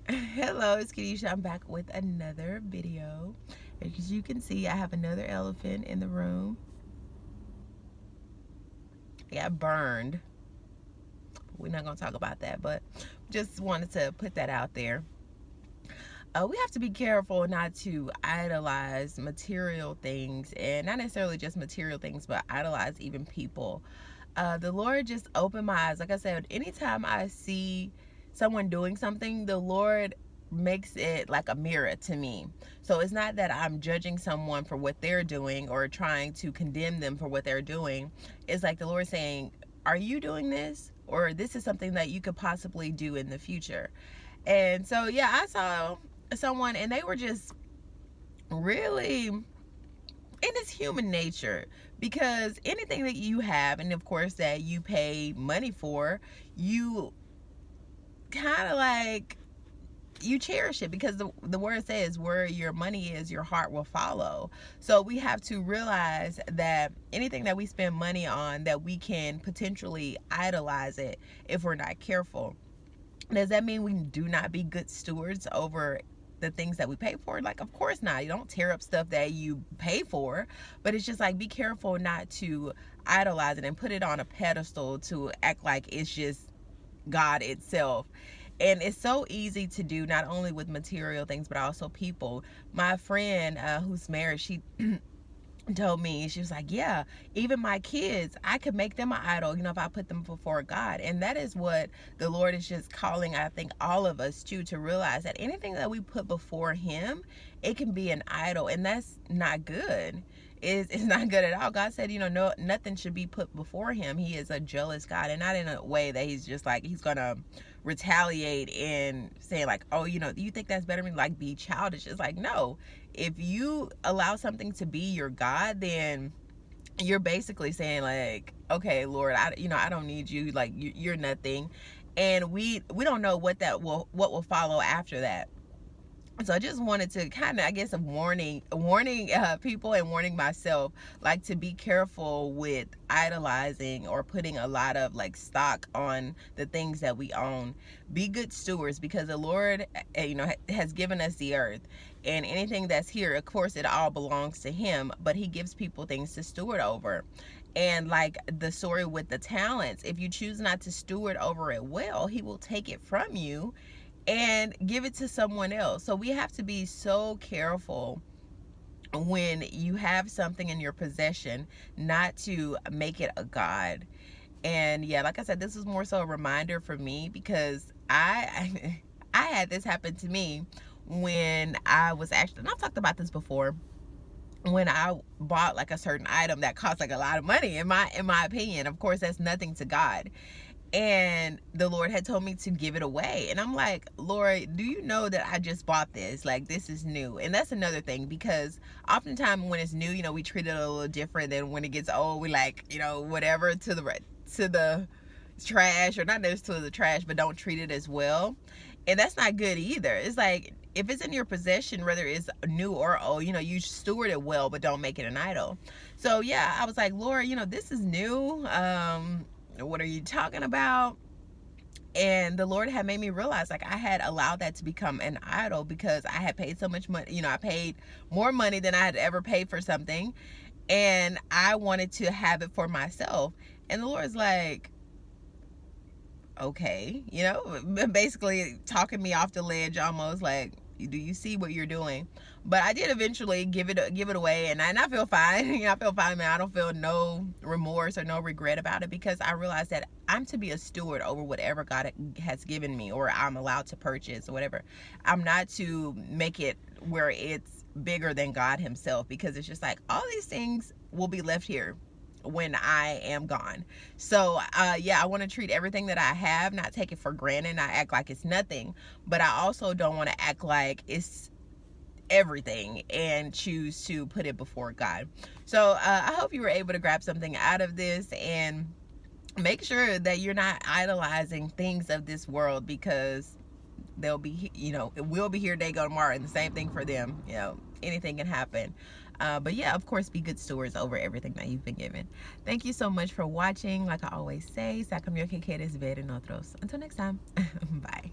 Hello, it's Kenisha. I'm back with another video. As you can see, I have another elephant in the room. I got burned. We're not going to talk about that, but just wanted to put that out there. We have to be careful not to idolize material things, and not necessarily just material things, but idolize even people. The Lord just opened my eyes. Like I said, anytime I see someone doing something, the Lord makes it like a mirror to me. So it's not that I'm judging someone for what they're doing or trying to condemn them for what they're doing. It's like the Lord saying, are you doing this? Or this is something that you could possibly do in the future. And so, yeah, I saw someone and they were just really, and it's human nature, because anything that you have and of course that you pay money for, you kind of like, you cherish it, because the word says where your money is, your heart will follow. So we have to realize that anything that we spend money on, that we can potentially idolize it if we're not careful. Does that mean we do not be good stewards over the things that we pay for? Like, of course not. You don't tear up stuff that you pay for, but it's just like, be careful not to idolize it and put it on a pedestal to act like it's just God itself. And it's so easy to do, not only with material things but also people. My friend who's married, she told me, she was like, yeah, even my kids, I could make them an idol, if I put them before God. And that is what the Lord is just calling, I think, all of us to realize that anything that we put before him, it can be an idol, and that's not good. It's not good at all. God said, no, nothing should be put before him. He is a jealous God, and not in a way that he's just like, he's gonna retaliate and say like, oh, you think that's better than me, like be childish. It's like, no, if you allow something to be your God, then you're basically saying like, okay, Lord, I don't need you, like you're nothing. And we don't know what will follow after that. So I just wanted to kind of, I guess, warning people and warning myself, like, to be careful with idolizing or putting a lot of like stock on the things that we own. Be good stewards, because the Lord, has given us the earth, and anything that's here, of course, it all belongs to him, but he gives people things to steward over. And like the story with the talents, if you choose not to steward over it well, he will take it from you and give it to someone else. So we have to be so careful when you have something in your possession, not to make it a god. And yeah, like I said, this was more so a reminder for me, because I I had this happen to me when I was actually, and I've talked about this before, when I bought like a certain item that cost like a lot of money, in my opinion. Of course, that's nothing to God. And the Lord had told me to give it away, and I'm like, Lord, do you know that I just bought this? Like, this is new. And that's another thing, because oftentimes when it's new, we treat it a little different than when it gets old. We like, whatever, to the trash, or not necessarily to the trash, but don't treat it as well. And that's not good either. It's like, if it's in your possession, whether it's new or old, you steward it well, but don't make it an idol. So yeah, I was like, Lord, this is new. What are you talking about? And the Lord had made me realize, like, I had allowed that to become an idol, because I had paid so much money. I paid more money than I had ever paid for something, and I wanted to have it for myself. And the Lord's like, okay, basically talking me off the ledge, almost like, do you see what you're doing? But I did eventually give it away, and I feel fine. I feel fine, man. I don't feel no remorse or no regret about it, because I realized that I'm to be a steward over whatever God has given me, or I'm allowed to purchase, or whatever. I'm not to make it where it's bigger than God himself, because it's just like, all these things will be left here when I am gone. So yeah, I want to treat everything that I have, not take it for granted, not act like it's nothing, but I also don't want to act like it's everything and choose to put it before God. So I hope you were able to grab something out of this, and make sure that you're not idolizing things of this world, because they'll be, it will be here, they go tomorrow, and the same thing for them. Anything can happen. But yeah, of course, be good stewards over everything that you've been given. Thank you so much for watching. Like I always say, sa cambio que quieres ver en otros. Until next time, bye.